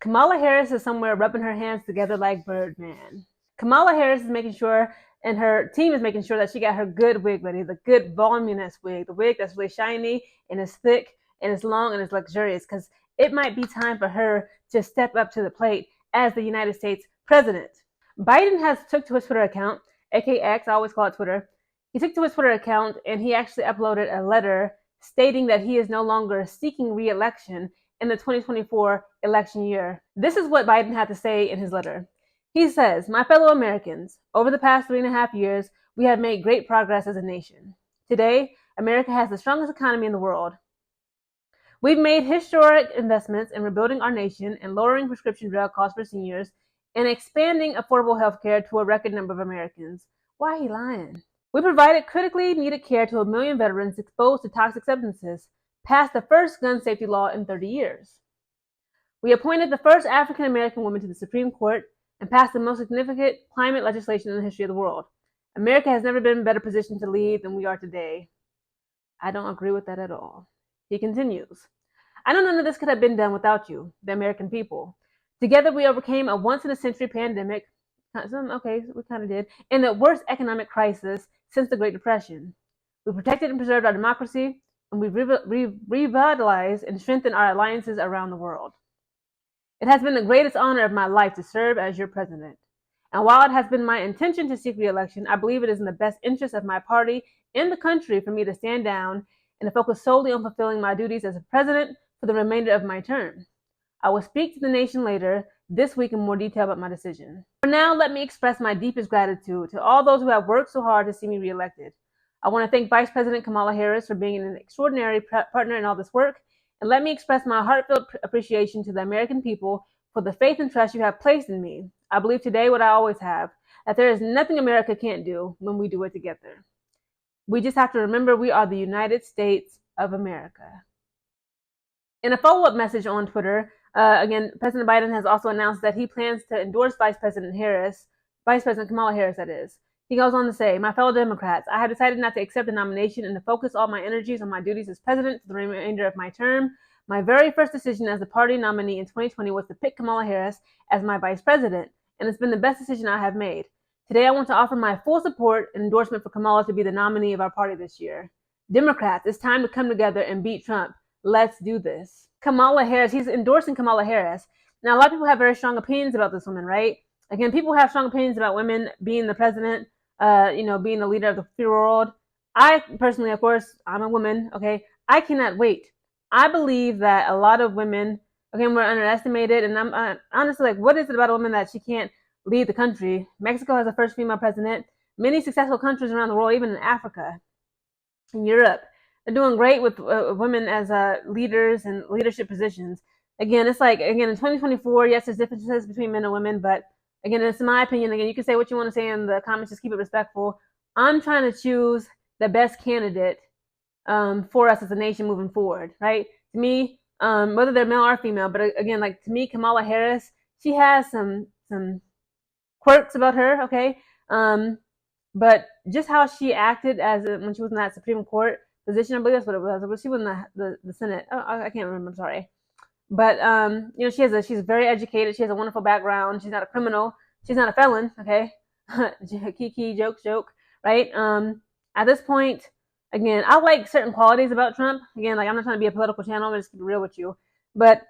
Kamala Harris is somewhere rubbing her hands together like Birdman. Kamala Harris is making sure, and her team is making sure that she got her good wig ready, the good voluminous wig, the wig that's really shiny and it's thick and it's long and it's luxurious, because it might be time for her to step up to the plate as the United States president. Biden has took to his Twitter account, aka X, I always call it Twitter. He took to his Twitter account and he actually uploaded a letter stating that he is no longer seeking re-election in the 2024 election year. This is what Biden had to say in his letter. He says, "My fellow Americans, over the past 3.5 years, we have made great progress as a nation. Today, America has the strongest economy in the world. We've made historic investments in rebuilding our nation and lowering prescription drug costs for seniors and expanding affordable health care to a record number of Americans." Why are he lying? "We provided critically needed care to 1 million veterans exposed to toxic substances, passed the first gun safety law in 30 years. We appointed the first African American woman to the Supreme Court and passed the most significant climate legislation in the history of the world. America has never been in a better position to lead than we are today." I don't agree with that at all. He continues, "I know none of this could have been done without you, the American people. Together we overcame a once-in-a-century pandemic." Okay, we kind of did. "And the worst economic crisis since the Great Depression. We protected and preserved our democracy, and we revitalized and strengthened our alliances around the world. It has been the greatest honor of my life to serve as your president. And while it has been my intention to seek re-election, I believe it is in the best interest of my party and the country for me to stand down and to focus solely on fulfilling my duties as a president for the remainder of my term. I will speak to the nation later this week in more detail about my decision. For now, let me express my deepest gratitude to all those who have worked so hard to see me reelected. I want to thank Vice President Kamala Harris for being an extraordinary partner in all this work, and let me express my heartfelt appreciation to the American people for the faith and trust you have placed in me. I believe today what I always have, that there is nothing America can't do when we do it together. We just have to remember we are the United States of America." In a follow-up message on Twitter, again, President Biden has also announced that he plans to endorse Vice President Kamala Harris, that is. He goes on to say, "My fellow Democrats, I have decided not to accept the nomination and to focus all my energies on my duties as president for the remainder of my term. My very first decision as the party nominee in 2020 was to pick Kamala Harris as my vice president, and it's been the best decision I have made. Today, I want to offer my full support and endorsement for Kamala to be the nominee of our party this year. Democrats, it's time to come together and beat Trump. Let's do this." Kamala Harris, he's endorsing Kamala Harris. Now, a lot of people have very strong opinions about this woman, right? Again, people have strong opinions about women being the president, being the leader of the free world. I personally, of course, I'm a woman, okay? I cannot wait. I believe that a lot of women, again, were underestimated, and I'm honestly like, what is it about a woman that she can't lead the country? Mexico has the first female president. Many successful countries around the world, even in Africa, in Europe, they're doing great with women as leaders and leadership positions. Again, it's like, again, in 2024, yes, there's differences between men and women, but again, it's my opinion. Again, you can say what you want to say in the comments, just keep it respectful. I'm trying to choose the best candidate for us as a nation moving forward, right? To me, whether they're male or female, but again, like to me, Kamala Harris, she has some quirks about her, okay? But just how she acted when she was in that Supreme Court position, I believe that's what it was. But she was in the Senate. Oh, I can't remember. I'm sorry. But she's very educated. She has a wonderful background. She's not a criminal. She's not a felon. Okay, kiki joke, right? At this point, again, I like certain qualities about Trump. Again, like I'm not trying to be a political channel. I'm just keep it real with you. But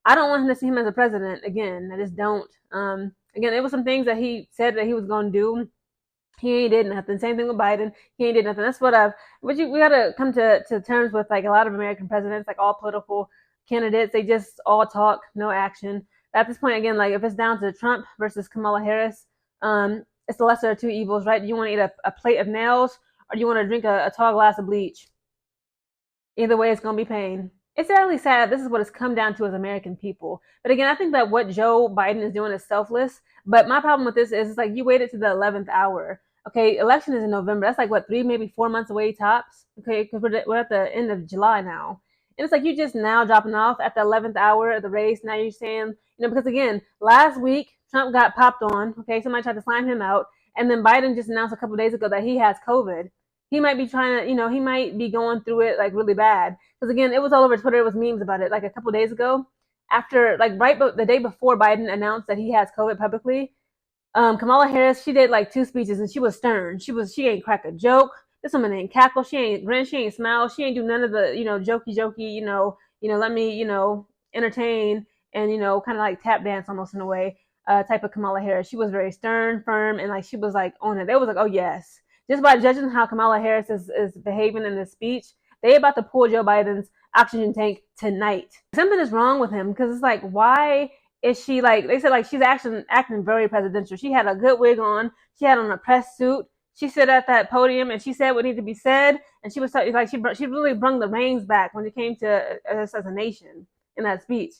I don't want him to see him as a president. Again, I just don't. Again, it was some things that he said that he was going to do. He ain't did nothing. Same thing with Biden. He ain't did nothing. That's what we gotta come to terms with, like a lot of American presidents, like all political candidates, they just all talk, no action. At this point, again, like if it's down to Trump versus Kamala Harris, it's the lesser of two evils, right? Do you want to eat a plate of nails, or do you want to drink a tall glass of bleach? Either way, it's gonna be pain. It's really sad. This is what it's come down to as American people. But again, I think that what Joe Biden is doing is selfless. But my problem with this is, it's like you waited to the 11th hour. Okay, election is in November. That's like what, 3, maybe 4 months away tops. Okay, because we're at the end of July now, and it's like you just now dropping off at the 11th hour of the race. Now you're saying, because again, last week Trump got popped on. Okay, somebody tried to sign him out, and then Biden just announced a couple of days ago that he has COVID. He might be trying to, he might be going through it like really bad. Because again, it was all over Twitter. It was memes about it. Like a couple of days ago, after the day before Biden announced that he has COVID publicly, Kamala Harris, she did like 2 speeches and she was stern. She ain't crack a joke. This woman ain't cackle. She ain't grin. She ain't smile. She ain't do none of the jokey. Let me entertain and kind of like tap dance almost in a way type of Kamala Harris. She was very stern, firm, and like she was like on it. They was like, oh yes, just by judging how Kamala Harris is behaving in this speech, they about to pull Joe Biden's oxygen tank tonight. Something is wrong with him because it's like, why is she like, they said like she's acting very presidential. She had a good wig on. She had on a press suit. She stood at that podium and she said what needed to be said. And she was like, she really brung the reins back when it came to us as a nation in that speech.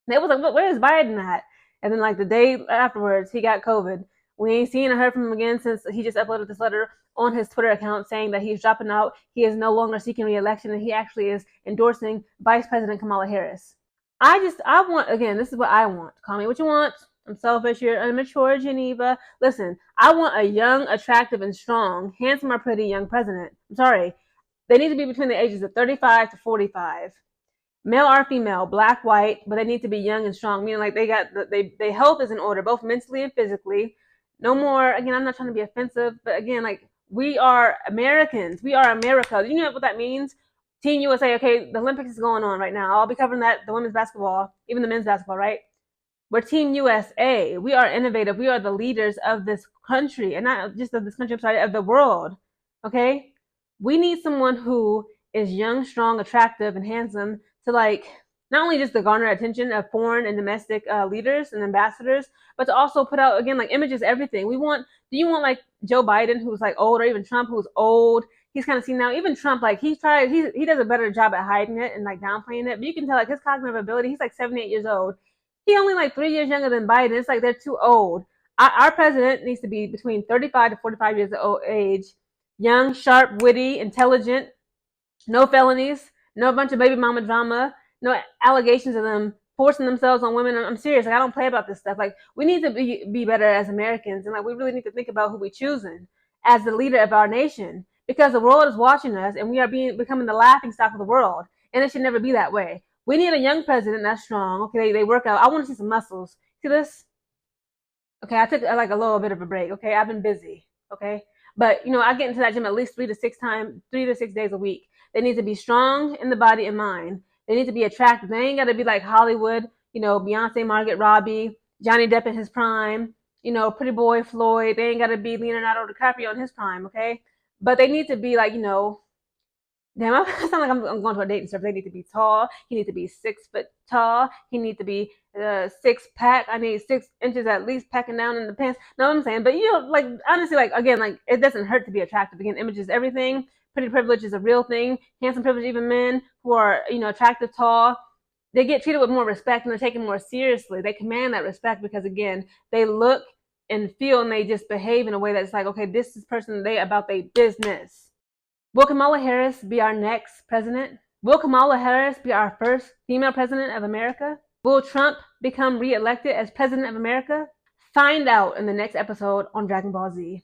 And it was like, where is Biden at? And then like the day afterwards, he got COVID. We ain't seen or heard from him again since he just uploaded this letter on his Twitter account saying that he's dropping out. He is no longer seeking re-election and he actually is endorsing Vice President Kamala Harris. I want, again, this is what I want. Call me what you want. I'm selfish. You're immature, Geneva. Listen, I want a young, attractive, and strong, handsome or pretty young president. I'm sorry. They need to be between the ages of 35 to 45. Male or female, black, white, but they need to be young and strong, meaning like their health is in order, both mentally and physically. No more, again, I'm not trying to be offensive, but again, like, we are Americans. We are America. You know what that means? Team USA, okay, the Olympics is going on right now. I'll be covering that, the women's basketball, even the men's basketball, right? We're Team USA. We are innovative. We are the leaders of this country, and not just of this country, I'm sorry, of the world, okay? We need someone who is young, strong, attractive, and handsome to like not only just to garner attention of foreign and domestic leaders and ambassadors, but to also put out, again, like images, everything. Do you want like Joe Biden, who's like old, or even Trump, who's old? He's kind of seen now. Even Trump, like he does a better job at hiding it and like downplaying it. But you can tell like his cognitive ability. He's like 78 years old. He only like 3 years younger than Biden. It's like they're too old. Our president needs to be between 35 to 45 years of age, young, sharp, witty, intelligent, no felonies, no bunch of baby mama drama, no allegations of them forcing themselves on women. I'm serious. Like, I don't play about this stuff. Like, we need to be better as Americans, and like we really need to think about who we're choosing as the leader of our nation, because the world is watching us, and we are becoming the laughing stock of the world, and it should never be that way. We need a young president that's strong. Okay, they work out. I want to see some muscles. See this? Okay, I took like a little bit of a break. Okay, I've been busy. Okay, but I get into that gym at least 3 to 6 days a week. They need to be strong in the body and mind. They need to be attractive. They ain't got to be like Hollywood, Beyonce, Margaret Robbie, Johnny Depp in his prime, Pretty Boy Floyd. They ain't got to be Leonardo DiCaprio in his prime, okay? But they need to be like, damn, I sound like I'm going to a dating service. They need to be tall. He needs to be 6 foot tall. He needs to be 6-pack. I need 6 inches at least packing down in the pants. No, I'm saying, but like honestly, like again, like it doesn't hurt to be attractive. Again, image is everything. Pretty privilege is a real thing. Handsome privilege, even men who are attractive, tall, they get treated with more respect and they're taken more seriously. They command that respect because again, they look and feel and they just behave in a way that's like, okay, this is person they about their business. Will Kamala Harris be our next president? Will Kamala Harris be our first female president of America? Will Trump become re-elected as president of America? Find out in the next episode on Dragon Ball Z.